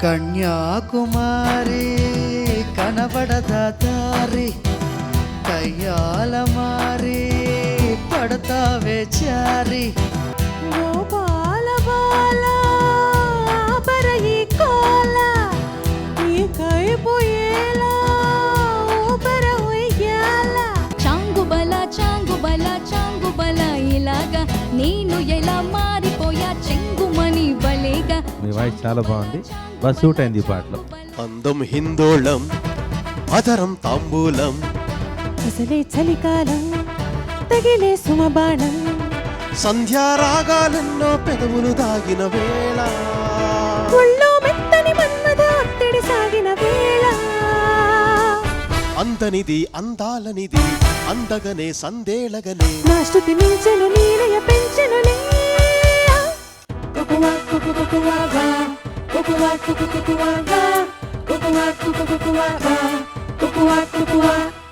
కన్యాకుమారి కనబడద దారి కయ్యాల మారి పడతావే చారి గోపాల బాల బరహి కోల ఈ కైపోయేలా ఊపర ఉయ్యాల చాంగుబల ఇలాగా నేను ఎలా మారిపోయా చెంగుమని బలేగా. మీ వాయిస్ చాలా బాగుంది, బాగా సూట్ అయింది ఈ పాటలో. అందం హిందోళం అదరం తాంబూలం అసలే చలికాలం తగిలే సుమబాణం సంధ్యారాగాలెన్నో పెదవులు దాగిన వేళ ఒళ్ళో మెత్తని మన్మథ ఒత్తిడి సాగిన వేళ అందనిది అందాలనిది అందగనే సందేళగనే నా శృతి మించెను నీలయ పెంచెనులే. కుకువా కుకు కుకువా వా కుకువా కుకు కుకువా వా కుకువా కుకు కుకువా వా కుకువా కుకువా